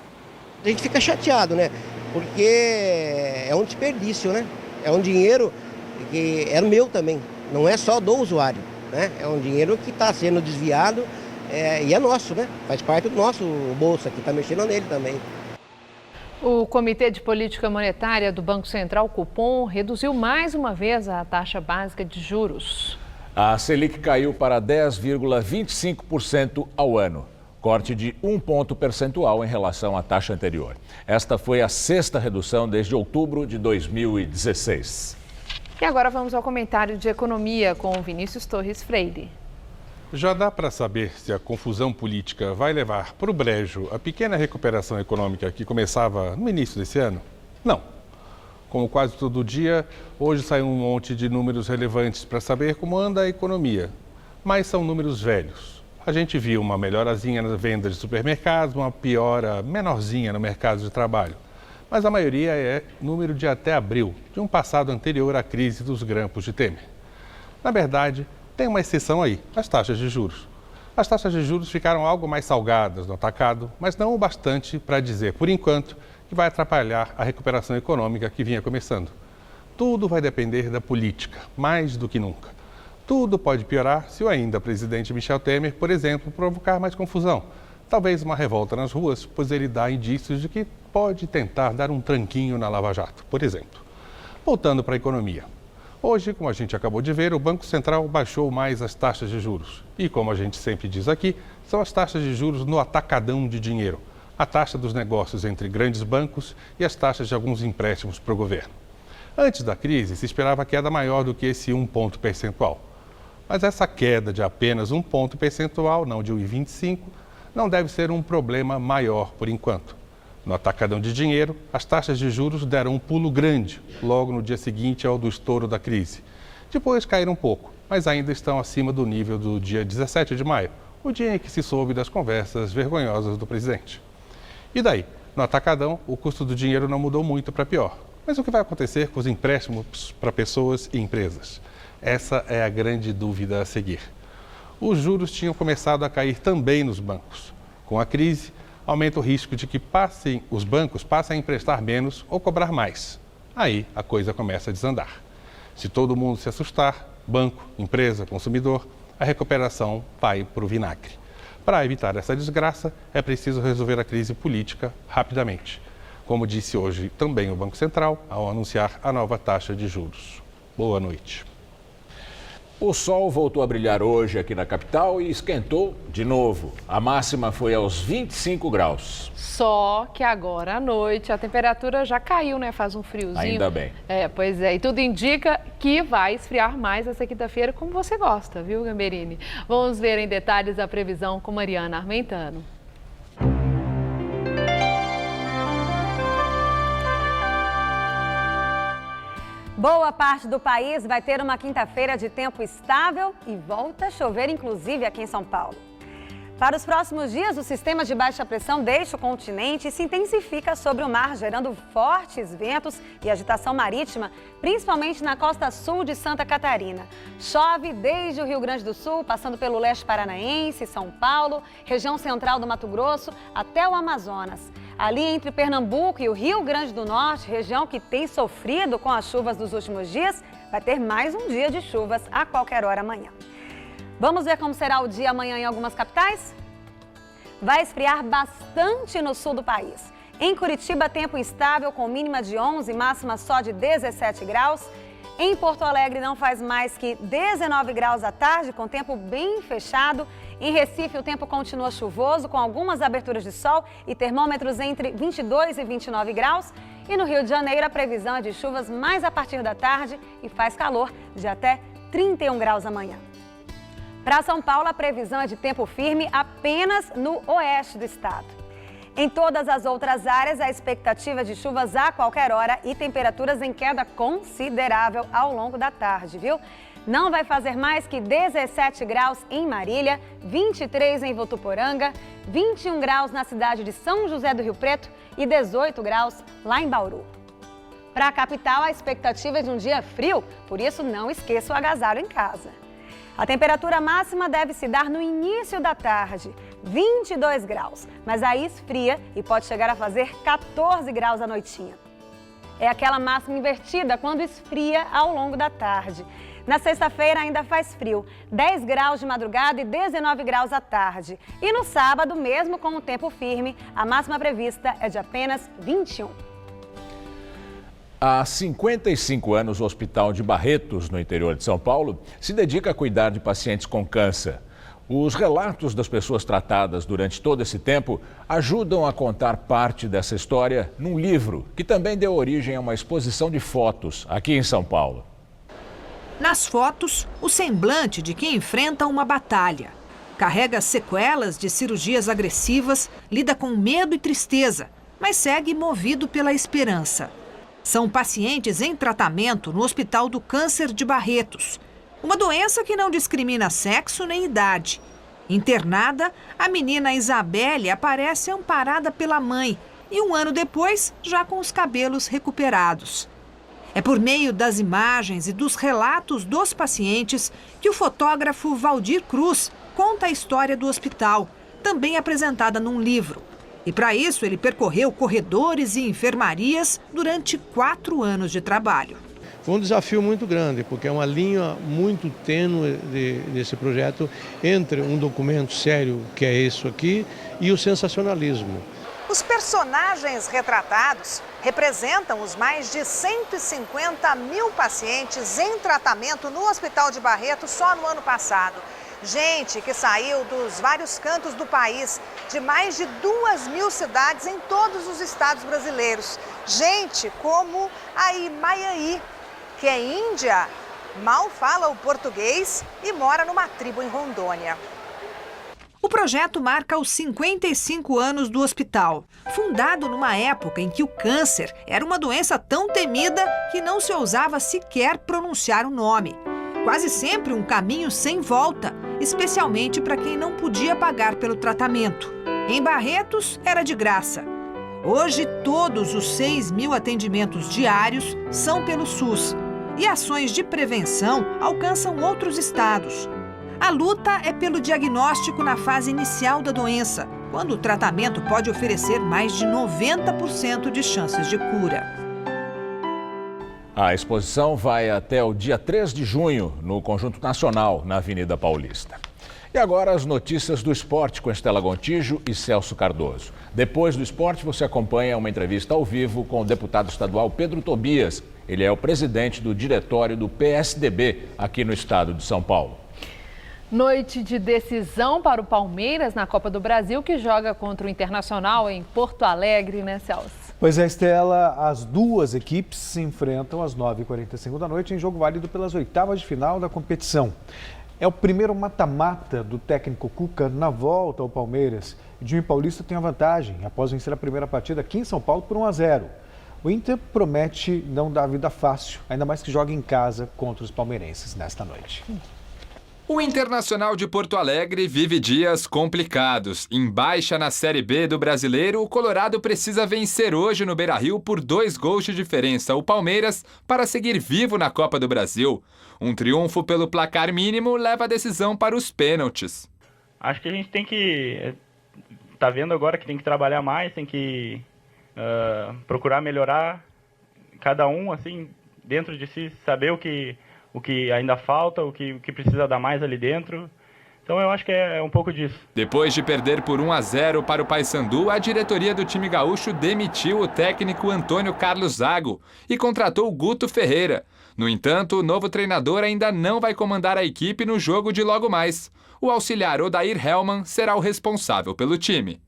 A gente fica chateado, né? Porque é um desperdício, né? É um dinheiro que é meu também, não é só do usuário, né? É um dinheiro que está sendo desviado e é nosso, né? Faz parte do nosso bolso aqui, está mexendo nele também. O Comitê de Política Monetária do Banco Central, Copom, reduziu mais uma vez a taxa básica de juros. A Selic caiu para 10,25% ao ano, corte de 1 ponto percentual em relação à taxa anterior. Esta foi a 6ª redução desde outubro de 2016. E agora vamos ao comentário de economia com Vinícius Torres Freire. Já dá para saber se a confusão política vai levar para o brejo a pequena recuperação econômica que começava no início desse ano? Não. Como quase todo dia, hoje sai um monte de números relevantes para saber como anda a economia. Mas são números velhos. A gente viu uma melhorazinha na venda de supermercados, uma piora menorzinha no mercado de trabalho. Mas a maioria é número de até abril, de um passado anterior à crise dos grampos de Temer. Na verdade, tem uma exceção aí, as taxas de juros. As taxas de juros ficaram algo mais salgadas no atacado, mas não o bastante para dizer, por enquanto, que vai atrapalhar a recuperação econômica que vinha começando. Tudo vai depender da política, mais do que nunca. Tudo pode piorar se o ainda presidente Michel Temer, por exemplo, provocar mais confusão. Talvez uma revolta nas ruas, pois ele dá indícios de que pode tentar dar um tranquinho na Lava Jato, por exemplo. Voltando para a economia. Hoje, como a gente acabou de ver, o Banco Central baixou mais as taxas de juros. E como a gente sempre diz aqui, são as taxas de juros no atacadão de dinheiro. A taxa dos negócios entre grandes bancos e as taxas de alguns empréstimos para o governo. Antes da crise, se esperava queda maior do que esse 1 ponto percentual. Mas essa queda de apenas 1 ponto percentual, não de 1,25, não deve ser um problema maior por enquanto. No atacadão de dinheiro, as taxas de juros deram um pulo grande logo no dia seguinte ao do estouro da crise. Depois caíram um pouco, mas ainda estão acima do nível do dia 17 de maio, o dia em que se soube das conversas vergonhosas do presidente. E daí? No atacadão, o custo do dinheiro não mudou muito para pior. Mas o que vai acontecer com os empréstimos para pessoas e empresas? Essa é a grande dúvida a seguir. Os juros tinham começado a cair também nos bancos. Com a crise, aumenta o risco de que os bancos passem a emprestar menos ou cobrar mais. Aí a coisa começa a desandar. Se todo mundo se assustar, banco, empresa, consumidor, a recuperação vai para o vinagre. Para evitar essa desgraça, é preciso resolver a crise política rapidamente. Como disse hoje também o Banco Central, ao anunciar a nova taxa de juros. Boa noite. O sol voltou a brilhar hoje aqui na capital e esquentou de novo. A máxima foi aos 25 graus. Só que agora à noite a temperatura já caiu, né? Faz um friozinho. Ainda bem. Pois é. E tudo indica que vai esfriar mais essa quinta-feira, como você gosta, viu, Gamberini? Vamos ver em detalhes a previsão com Mariana Armentano. Boa parte do país vai ter uma quinta-feira de tempo estável e volta a chover, inclusive aqui em São Paulo. Para os próximos dias, o sistema de baixa pressão deixa o continente e se intensifica sobre o mar, gerando fortes ventos e agitação marítima, principalmente na costa sul de Santa Catarina. Chove desde o Rio Grande do Sul, passando pelo leste paranaense, São Paulo, região central do Mato Grosso, até o Amazonas. Ali entre Pernambuco e o Rio Grande do Norte, região que tem sofrido com as chuvas dos últimos dias, vai ter mais um dia de chuvas a qualquer hora amanhã. Vamos ver como será o dia amanhã em algumas capitais? Vai esfriar bastante no sul do país. Em Curitiba, tempo instável com mínima de 11 e máxima só de 17 graus. Em Porto Alegre não faz mais que 19 graus à tarde, com tempo bem fechado. Em Recife, o tempo continua chuvoso, com algumas aberturas de sol e termômetros entre 22 e 29 graus. E no Rio de Janeiro, a previsão é de chuvas mais a partir da tarde e faz calor de até 31 graus amanhã. Para São Paulo, a previsão é de tempo firme apenas no oeste do estado. Em todas as outras áreas, a expectativa é de chuvas a qualquer hora e temperaturas em queda considerável ao longo da tarde, viu? Não vai fazer mais que 17 graus em Marília, 23 em Votuporanga, 21 graus na cidade de São José do Rio Preto e 18 graus lá em Bauru. Para a capital, a expectativa é de um dia frio, por isso não esqueça o agasalho em casa. A temperatura máxima deve se dar no início da tarde, 22 graus, mas aí esfria e pode chegar a fazer 14 graus à noitinha. É aquela máxima invertida quando esfria ao longo da tarde. Na sexta-feira ainda faz frio, 10 graus de madrugada e 19 graus à tarde. E no sábado, mesmo com o tempo firme, a máxima prevista é de apenas 21. Há 55 anos, o Hospital de Barretos, no interior de São Paulo, se dedica a cuidar de pacientes com câncer. Os relatos das pessoas tratadas durante todo esse tempo ajudam a contar parte dessa história num livro que também deu origem a uma exposição de fotos aqui em São Paulo. Nas fotos, o semblante de quem enfrenta uma batalha. Carrega sequelas de cirurgias agressivas, lida com medo e tristeza, mas segue movido pela esperança. São pacientes em tratamento no Hospital do Câncer de Barretos. Uma doença que não discrimina sexo nem idade. Internada, a menina Isabelle aparece amparada pela mãe e um ano depois, já com os cabelos recuperados. É por meio das imagens e dos relatos dos pacientes que o fotógrafo Valdir Cruz conta a história do hospital, também apresentada num livro. E para isso ele percorreu corredores e enfermarias durante 4 anos de trabalho. Foi um desafio muito grande, porque é uma linha muito tênue desse projeto entre um documento sério, que é isso aqui, e o sensacionalismo. Os personagens retratados representam os mais de 150 mil pacientes em tratamento no Hospital de Barreto só no ano passado. Gente que saiu dos vários cantos do país, de mais de 2.000 cidades em todos os estados brasileiros. Gente como a Imaiaí, que é índia, mal fala o português e mora numa tribo em Rondônia. O projeto marca os 55 anos do hospital, fundado numa época em que o câncer era uma doença tão temida que não se ousava sequer pronunciar o nome. Quase sempre um caminho sem volta, especialmente para quem não podia pagar pelo tratamento. Em Barretos, era de graça. Hoje, todos os 6.000 atendimentos diários são pelo SUS e ações de prevenção alcançam outros estados. A luta é pelo diagnóstico na fase inicial da doença, quando o tratamento pode oferecer mais de 90% de chances de cura. A exposição vai até o dia 3 de junho, no Conjunto Nacional, na Avenida Paulista. E agora as notícias do esporte com Estela Gontijo e Celso Cardoso. Depois do esporte, você acompanha uma entrevista ao vivo com o deputado estadual Pedro Tobias. Ele é o presidente do diretório do PSDB aqui no estado de São Paulo. Noite de decisão para o Palmeiras na Copa do Brasil, que joga contra o Internacional em Porto Alegre, né, Celso? Pois é, Estela, as duas equipes se enfrentam às 9h45 da noite em jogo válido pelas oitavas de final da competição. É o primeiro mata-mata do técnico Cuca na volta ao Palmeiras. O time paulista tem a vantagem após vencer a primeira partida aqui em São Paulo por 1-0. O Inter promete não dar vida fácil, ainda mais que joga em casa contra os palmeirenses nesta noite. O Internacional de Porto Alegre vive dias complicados. Em baixa na Série B do Brasileiro, o Colorado precisa vencer hoje no Beira-Rio por 2 gols de diferença o Palmeiras para seguir vivo na Copa do Brasil. Um triunfo pelo placar mínimo leva a decisão para os pênaltis. Acho que a gente tem que... Tá vendo agora que tem que trabalhar mais, tem que procurar melhorar cada um, assim, dentro de si, saber o que ainda falta, o que precisa dar mais ali dentro. Então eu acho que é um pouco disso. Depois de perder por 1-0 para o Paysandu, a diretoria do time gaúcho demitiu o técnico Antônio Carlos Zago e contratou o Guto Ferreira. No entanto, o novo treinador ainda não vai comandar a equipe no jogo de logo mais. O auxiliar Odair Hellmann será o responsável pelo time.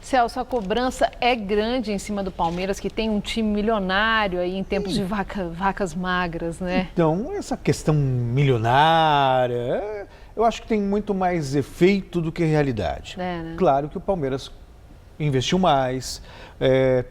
Celso, a cobrança é grande em cima do Palmeiras, que tem um time milionário aí em tempos de vacas magras, né? Então, essa questão milionária, eu acho que tem muito mais efeito do que realidade. Né? Claro que o Palmeiras investiu mais,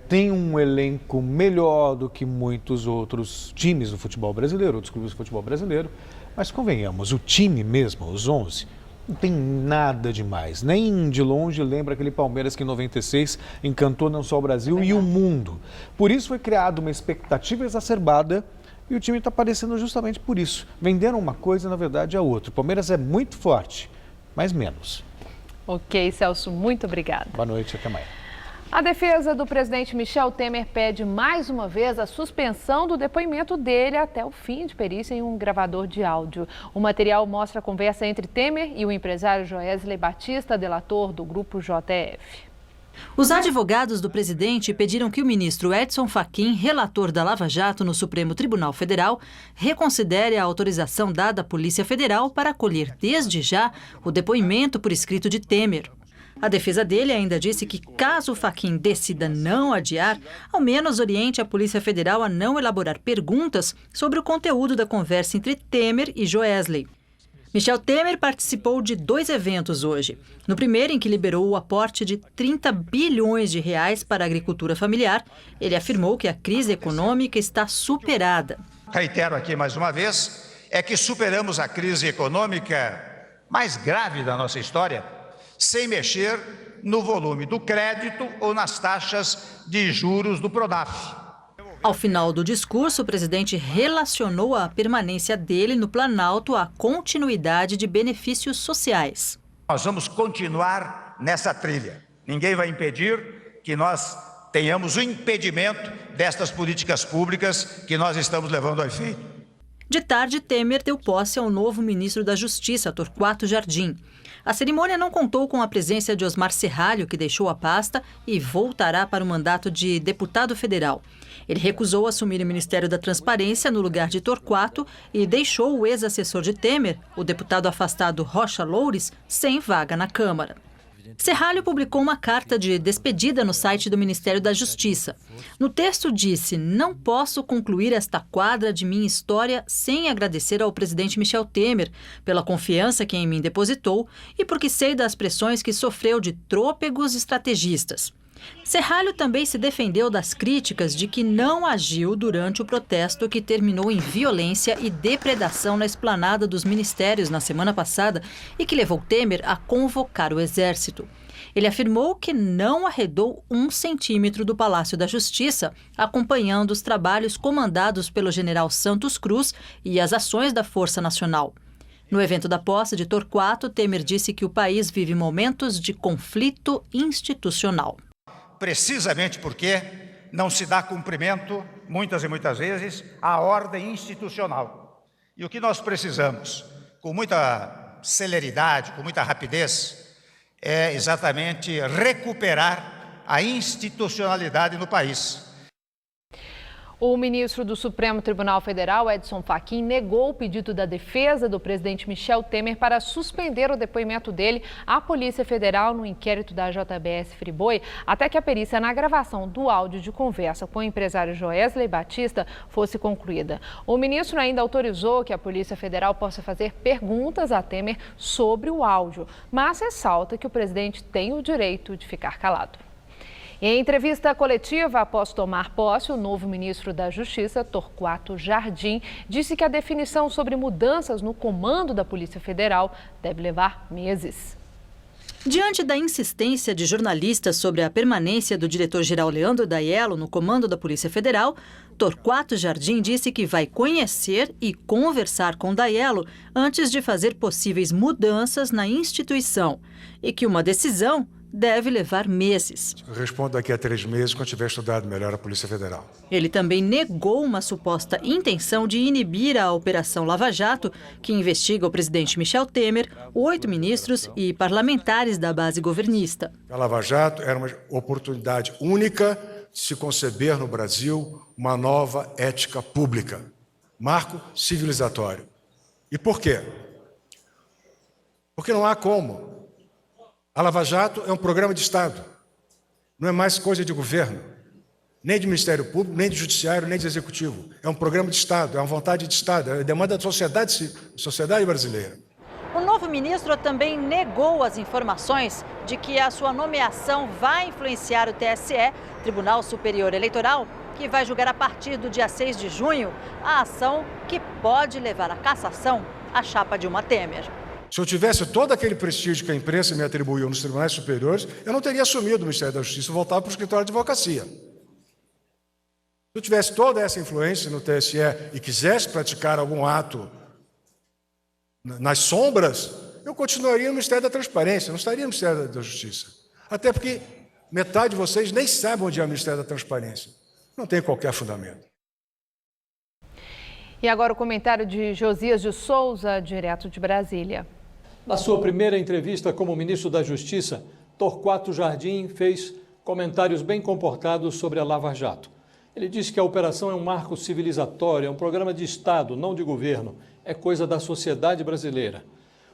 tem um elenco melhor do que muitos outros times do futebol brasileiro, outros clubes do futebol brasileiro, mas convenhamos, o time mesmo, os 11... não tem nada demais, nem de longe lembra aquele Palmeiras que em 96 encantou não só o Brasil e o mundo. Por isso foi criada uma expectativa exacerbada e o time está aparecendo justamente por isso. Venderam uma coisa, na verdade, a outra. O Palmeiras é muito forte, mas menos. Ok, Celso, muito obrigada. Boa noite, até amanhã. A defesa do presidente Michel Temer pede mais uma vez a suspensão do depoimento dele até o fim de perícia em um gravador de áudio. O material mostra a conversa entre Temer e o empresário Joesley Batista, delator do grupo JF. Os advogados do presidente pediram que o ministro Edson Fachin, relator da Lava Jato no Supremo Tribunal Federal, reconsidere a autorização dada à Polícia Federal para acolher desde já o depoimento por escrito de Temer. A defesa dele ainda disse que, caso o Fachin decida não adiar, ao menos oriente a Polícia Federal a não elaborar perguntas sobre o conteúdo da conversa entre Temer e Joesley. Michel Temer participou de 2 eventos hoje. No primeiro, em que liberou o aporte de 30 bilhões de reais para a agricultura familiar, ele afirmou que a crise econômica está superada. Reitero aqui mais uma vez, é que superamos a crise econômica mais grave da nossa história, sem mexer no volume do crédito ou nas taxas de juros do Pronaf. Ao final do discurso, o presidente relacionou a permanência dele no Planalto à continuidade de benefícios sociais. Nós vamos continuar nessa trilha. Ninguém vai impedir que nós tenhamos o impedimento destas políticas públicas que nós estamos levando a efeito. De tarde, Temer deu posse ao novo ministro da Justiça, Torquato Jardim. A cerimônia não contou com a presença de Osmar Serralho, que deixou a pasta e voltará para o mandato de deputado federal. Ele recusou assumir o Ministério da Transparência no lugar de Torquato e deixou o ex-assessor de Temer, o deputado afastado Rocha Loures, sem vaga na Câmara. Serralho publicou uma carta de despedida no site do Ministério da Justiça. No texto disse: "Não posso concluir esta quadra de minha história sem agradecer ao presidente Michel Temer pela confiança que em mim depositou e porque sei das pressões que sofreu de trôpegos estrategistas." Serralho também se defendeu das críticas de que não agiu durante o protesto que terminou em violência e depredação na esplanada dos ministérios na semana passada e que levou Temer a convocar o Exército. Ele afirmou que não arredou 1 centímetro do Palácio da Justiça, acompanhando os trabalhos comandados pelo general Santos Cruz e as ações da Força Nacional. No evento da posse de Torquato, Temer disse que o país vive momentos de conflito institucional. Precisamente porque não se dá cumprimento, muitas e muitas vezes, à ordem institucional. E o que nós precisamos, com muita celeridade, com muita rapidez, é exatamente recuperar a institucionalidade no país. O ministro do Supremo Tribunal Federal, Edson Fachin, negou o pedido da defesa do presidente Michel Temer para suspender o depoimento dele à Polícia Federal no inquérito da JBS Friboi, até que a perícia na gravação do áudio de conversa com o empresário Joesley Batista fosse concluída. O ministro ainda autorizou que a Polícia Federal possa fazer perguntas a Temer sobre o áudio, mas ressalta que o presidente tem o direito de ficar calado. Em entrevista coletiva, após tomar posse, o novo ministro da Justiça, Torquato Jardim, disse que a definição sobre mudanças no comando da Polícia Federal deve levar meses. Diante da insistência de jornalistas sobre a permanência do diretor-geral Leandro Daiello no comando da Polícia Federal, Torquato Jardim disse que vai conhecer e conversar com Daiello antes de fazer possíveis mudanças na instituição e que uma decisão deve levar meses. Eu respondo daqui a 3 meses, quando tiver estudado melhor a Polícia Federal. Ele também negou uma suposta intenção de inibir a Operação Lava Jato, que investiga o presidente Michel Temer, 8 ministros e parlamentares da base governista. A Lava Jato era uma oportunidade única de se conceber no Brasil uma nova ética pública, marco civilizatório. E por quê? Porque não há como. A Lava Jato é um programa de Estado, não é mais coisa de governo, nem de Ministério Público, nem de Judiciário, nem de Executivo. É um programa de Estado, é uma vontade de Estado, é a demanda da sociedade brasileira. O novo ministro também negou as informações de que a sua nomeação vai influenciar o TSE, Tribunal Superior Eleitoral, que vai julgar a partir do dia 6 de junho a ação que pode levar à cassação à chapa Dilma Temer. Se eu tivesse todo aquele prestígio que a imprensa me atribuiu nos tribunais superiores, eu não teria assumido o Ministério da Justiça e voltava para o escritório de advocacia. Se eu tivesse toda essa influência no TSE e quisesse praticar algum ato nas sombras, eu continuaria no Ministério da Transparência, não estaria no Ministério da Justiça. Até porque metade de vocês nem sabe onde é o Ministério da Transparência. Não tem qualquer fundamento. E agora o comentário de Josias de Souza, direto de Brasília. Na sua primeira entrevista como ministro da Justiça, Torquato Jardim fez comentários bem comportados sobre a Lava Jato. Ele disse que a operação é um marco civilizatório, é um programa de Estado, não de governo, é coisa da sociedade brasileira.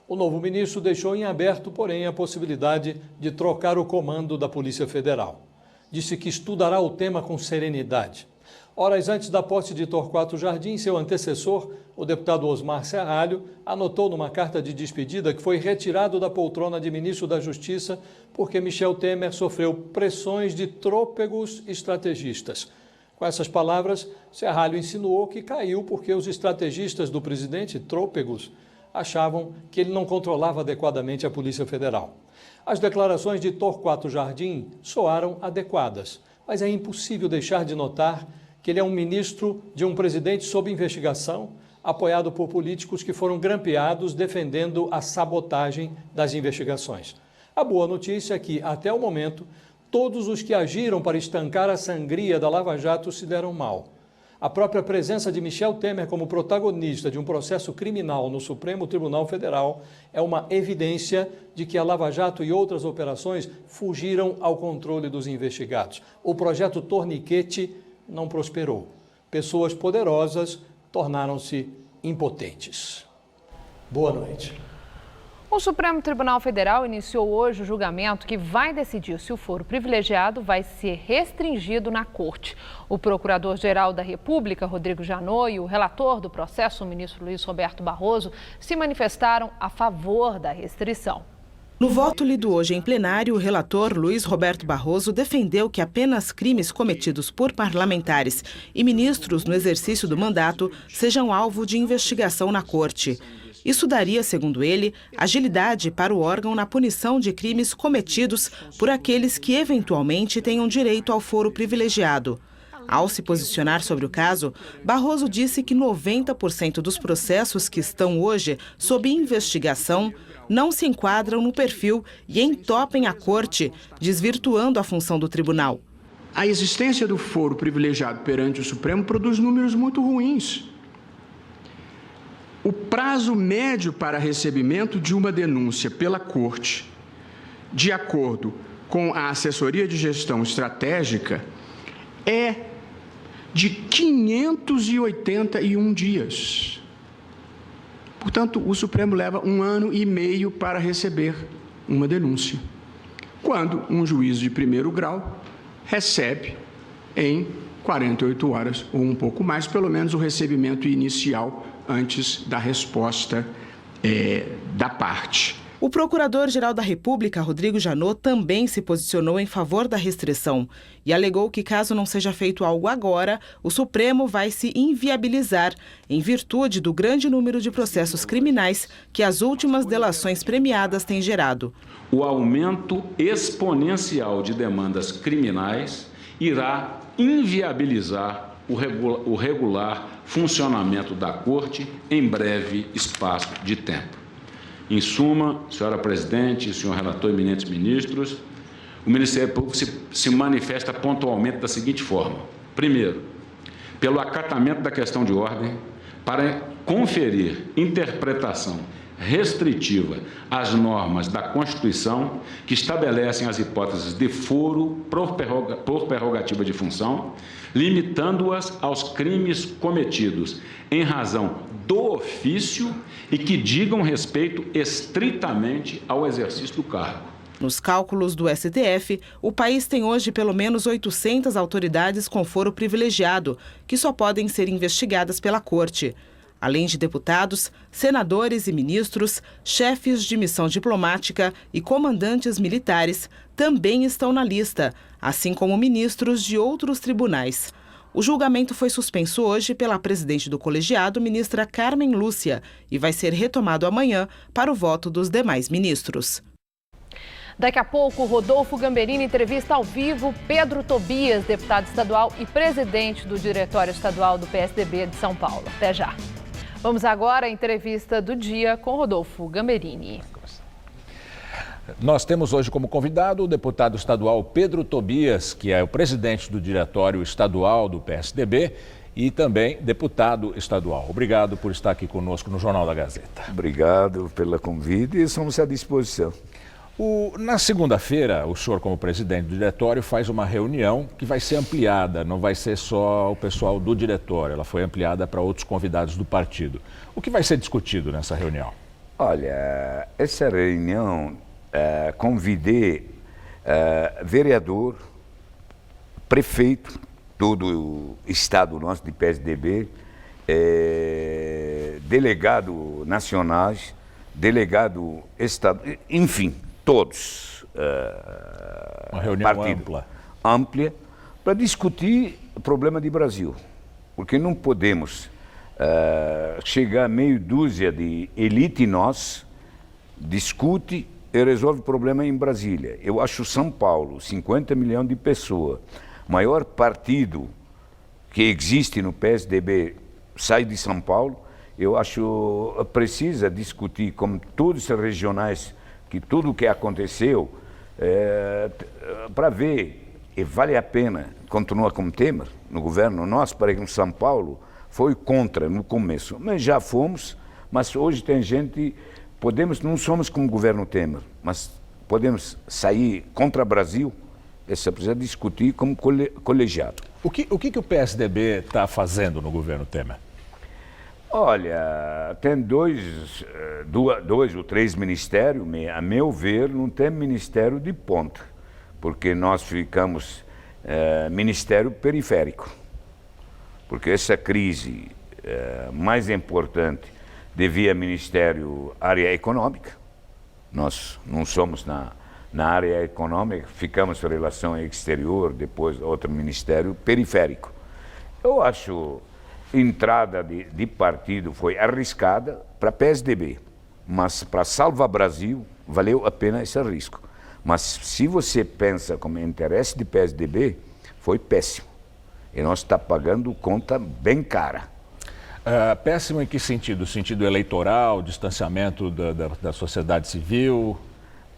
O novo ministro deixou em aberto, porém, a possibilidade de trocar o comando da Polícia Federal. Disse que estudará o tema com serenidade. Horas antes da posse de Torquato Jardim, seu antecessor, o deputado Osmar Serralho, anotou numa carta de despedida que foi retirado da poltrona de ministro da Justiça porque Michel Temer sofreu pressões de trôpegos estrategistas. Com essas palavras, Serralho insinuou que caiu porque os estrategistas do presidente, trôpegos, achavam que ele não controlava adequadamente a Polícia Federal. As declarações de Torquato Jardim soaram adequadas, mas é impossível deixar de notar que ele é um ministro de um presidente sob investigação, apoiado por políticos que foram grampeados defendendo a sabotagem das investigações. A boa notícia é que, até o momento, todos os que agiram para estancar a sangria da Lava Jato se deram mal. A própria presença de Michel Temer como protagonista de um processo criminal no Supremo Tribunal Federal é uma evidência de que a Lava Jato e outras operações fugiram ao controle dos investigados. O projeto Torniquete não prosperou. Pessoas poderosas tornaram-se impotentes. Boa noite. O Supremo Tribunal Federal iniciou hoje o julgamento que vai decidir se o foro privilegiado vai ser restringido na Corte. O Procurador-Geral da República, Rodrigo Janot, e o relator do processo, o ministro Luiz Roberto Barroso, se manifestaram a favor da restrição. No voto lido hoje em plenário, o relator Luiz Roberto Barroso defendeu que apenas crimes cometidos por parlamentares e ministros no exercício do mandato sejam alvo de investigação na Corte. Isso daria, segundo ele, agilidade para o órgão na punição de crimes cometidos por aqueles que eventualmente tenham direito ao foro privilegiado. Ao se posicionar sobre o caso, Barroso disse que 90% dos processos que estão hoje sob investigação não se enquadram no perfil e entopem a Corte, desvirtuando a função do tribunal. A existência do foro privilegiado perante o Supremo produz números muito ruins. O prazo médio para recebimento de uma denúncia pela Corte, de acordo com a Assessoria de Gestão Estratégica, é de 581 dias. Portanto, o Supremo leva 1 ano e meio para receber uma denúncia, quando um juiz de primeiro grau recebe em 48 horas ou um pouco mais, pelo menos o recebimento inicial antes da resposta da parte. O Procurador-Geral da República, Rodrigo Janot, também se posicionou em favor da restrição e alegou que, caso não seja feito algo agora, o Supremo vai se inviabilizar em virtude do grande número de processos criminais que as últimas delações premiadas têm gerado. O aumento exponencial de demandas criminais irá inviabilizar o regular funcionamento da Corte em breve espaço de tempo. Em suma, senhora presidente, senhor relator e eminentes ministros, o Ministério Público se manifesta pontualmente da seguinte forma. Primeiro, pelo acatamento da questão de ordem, para conferir interpretação restritiva às normas da Constituição que estabelecem as hipóteses de foro por prerrogativa de função, limitando-as aos crimes cometidos em razão do ofício e que digam respeito estritamente ao exercício do cargo. Nos cálculos do STF, o país tem hoje pelo menos 800 autoridades com foro privilegiado, que só podem ser investigadas pela Corte. Além de deputados, senadores e ministros, chefes de missão diplomática e comandantes militares também estão na lista, assim como ministros de outros tribunais. O julgamento foi suspenso hoje pela presidente do colegiado, ministra Carmen Lúcia, e vai ser retomado amanhã para o voto dos demais ministros. Daqui a pouco, Rodolfo Gamberini entrevista ao vivo Pedro Tobias, deputado estadual e presidente do Diretório Estadual do PSDB de São Paulo. Até já. Vamos agora à entrevista do dia com Rodolfo Gamberini. Nós temos hoje como convidado o deputado estadual Pedro Tobias, que é o presidente do Diretório Estadual do PSDB e também deputado estadual. Obrigado por estar aqui conosco no Jornal da Gazeta. Obrigado pelo convite e estamos à disposição. Na segunda-feira, o senhor, como presidente do diretório, faz uma reunião que vai ser ampliada, não vai ser só o pessoal do diretório, ela foi ampliada para outros convidados do partido. O que vai ser discutido nessa reunião? Olha, essa reunião convidei vereador, prefeito, todo o estado nosso de PSDB, delegado nacionais, delegado estadual, enfim, todos. Uma reunião ampla para discutir o problema do Brasil, porque não podemos chegar a meia dúzia de elite nós, discute e resolve o problema em Brasília. Eu acho São Paulo, 50 milhões de pessoas, maior partido que existe no PSDB sai de São Paulo. Eu acho precisa discutir com todos os regionais que tudo o que aconteceu para ver e vale a pena continuar como Temer no governo. Nós, para em São Paulo, foi contra no começo, mas já fomos. Mas hoje tem gente, não somos como o governo Temer, mas podemos sair contra o Brasil. Essa precisa discutir como colegiado. O que o PSDB está fazendo no governo Temer? Olha, tem dois ou três ministérios, a meu ver, não tem ministério de ponta, porque nós ficamos ministério periférico. Porque essa crise mais importante devia ministério área econômica. Nós não somos na área econômica, ficamos em relação exterior, depois outro ministério periférico. Eu acho a entrada de partido foi arriscada para PSDB, mas para salvar Brasil valeu a pena esse risco. Mas se você pensa como interesse de PSDB, foi péssimo. E nós estamos pagando conta bem cara. Péssimo em que sentido? Sentido eleitoral, distanciamento da sociedade civil?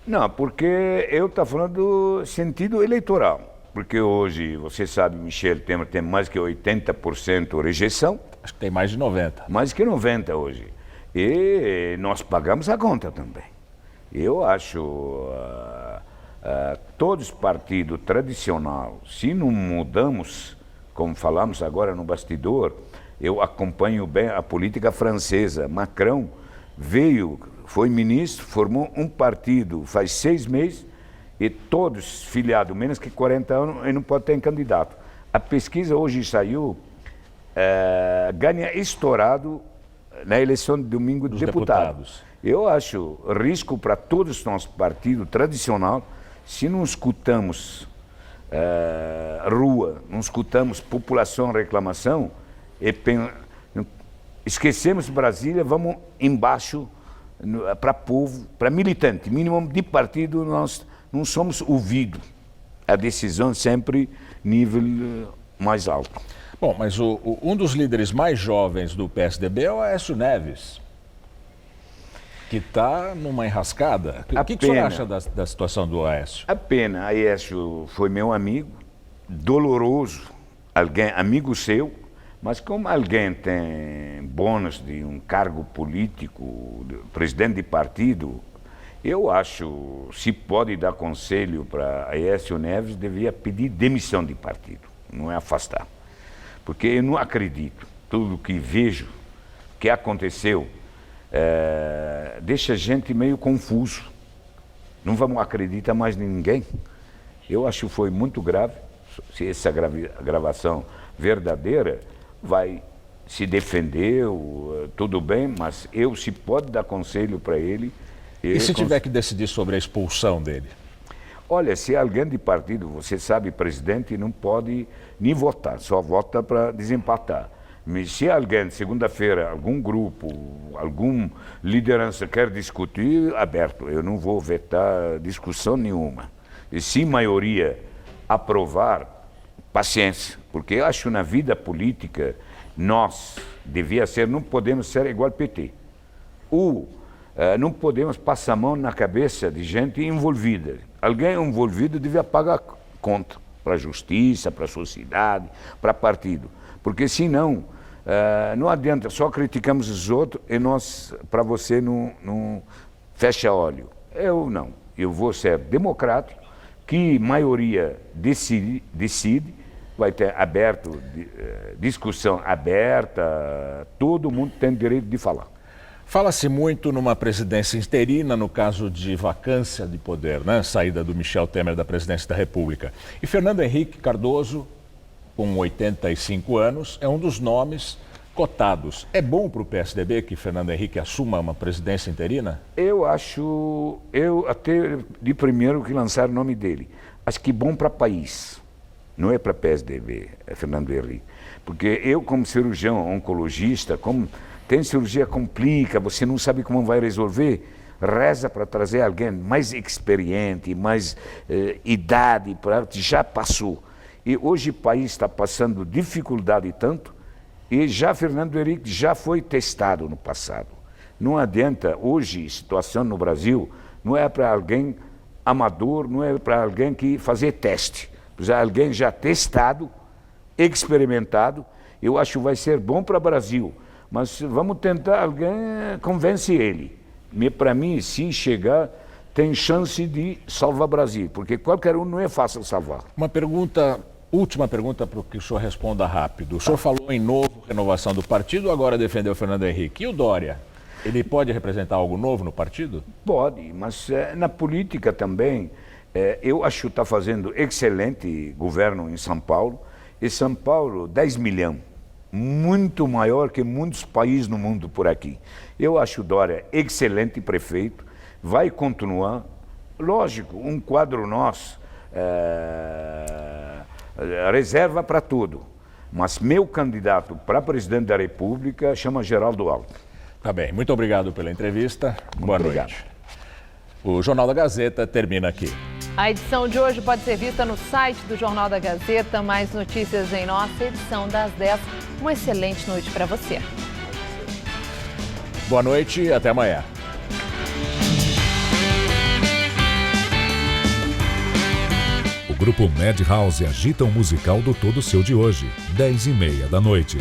Não, porque eu estou falando do sentido eleitoral. Porque hoje, você sabe, Michel Temer tem mais que 80% rejeição. Acho que tem mais de 90%. Mais que 90% hoje. E nós pagamos a conta também. Eu acho, todos os partidos tradicionais, se não mudamos, como falamos agora no bastidor, eu acompanho bem a política francesa. Macron veio, foi ministro, formou um partido faz 6 meses, e todos filiados, menos que 40 anos, e não pode ter candidato. A pesquisa hoje saiu, ganha estourado na eleição de domingo de deputados. Eu acho risco para todos os nossos partidos tradicionais, se não escutamos rua, não escutamos população reclamação, e esquecemos Brasília, vamos embaixo para povo, para militante, mínimo de partido, nós não somos ouvidos. A decisão sempre nível mais alto. Bom, mas um dos líderes mais jovens do PSDB é o Aécio Neves, que está numa enrascada. O que o senhor acha da situação do Aécio? A pena, Aécio foi meu amigo, doloroso, alguém, amigo seu, mas como alguém tem bônus de um cargo político, presidente de partido, eu acho, se pode dar conselho para Aécio Neves, devia pedir demissão de partido, não é afastar. Porque eu não acredito, tudo que vejo, que aconteceu, deixa a gente meio confuso. Não vamos acreditar mais em ninguém. Eu acho que foi muito grave, se essa gravação verdadeira, vai se defender, tudo bem, mas eu, se pode dar conselho para ele... E se tiver que decidir sobre a expulsão dele? Olha, se alguém de partido, você sabe, presidente não pode nem votar, só vota para desempatar. Mas se alguém, segunda-feira, algum grupo, alguma liderança quer discutir, aberto. Eu não vou vetar discussão nenhuma. E se a maioria aprovar, paciência. Porque eu acho que na vida política, nós devia ser, não podemos ser igual ao PT. Não podemos passar a mão na cabeça de gente envolvida. Alguém envolvido devia pagar conta para a justiça, para a sociedade, para partido. Porque senão, não adianta, só criticamos os outros e nós, para você, não fecha olho. Eu não. Eu vou ser democrático, que maioria decide, vai ter discussão aberta, todo mundo tem direito de falar. Fala-se muito numa presidência interina, no caso de vacância de poder, né? Saída do Michel Temer da presidência da República. E Fernando Henrique Cardoso, com 85 anos, é um dos nomes cotados. É bom para o PSDB que Fernando Henrique assuma uma presidência interina? Eu acho, até de primeiro que lançaram o nome dele, acho que bom para o país, não é para o PSDB, é Fernando Henrique. Porque eu, como cirurgião oncologista, como tem cirurgia complica, você não sabe como vai resolver, reza para trazer alguém mais experiente, mais idade, já passou. E hoje o país está passando dificuldade tanto, e já Fernando Henrique já foi testado no passado. Não adianta, hoje, a situação no Brasil não é para alguém amador, não é para alguém que fazer teste. alguém já testado, experimentado. Eu acho que vai ser bom para o Brasil, mas vamos tentar, alguém convence ele. Para mim, se chegar, tem chance de salvar o Brasil, porque qualquer um não é fácil salvar. Última pergunta para que o senhor responda rápido. O senhor falou em renovação do partido, agora defendeu o Fernando Henrique. E o Dória? Ele pode representar algo novo no partido? Pode, mas na política também, eu acho que está fazendo excelente governo em São Paulo. E São Paulo, 10 milhões, muito maior que muitos países no mundo por aqui. Eu acho o Dória excelente prefeito, vai continuar. Lógico, um quadro nosso, reserva para tudo. Mas meu candidato para presidente da República chama Geraldo Alckmin. Tá bem, muito obrigado pela entrevista. Boa obrigado. noite. O Jornal da Gazeta termina aqui. A edição de hoje pode ser vista no site do Jornal da Gazeta. Mais notícias em nossa edição das 10. Uma excelente noite para você. Boa noite e até amanhã. O Grupo Madhouse agita o musical do Todo Seu de hoje, 10h30 da noite.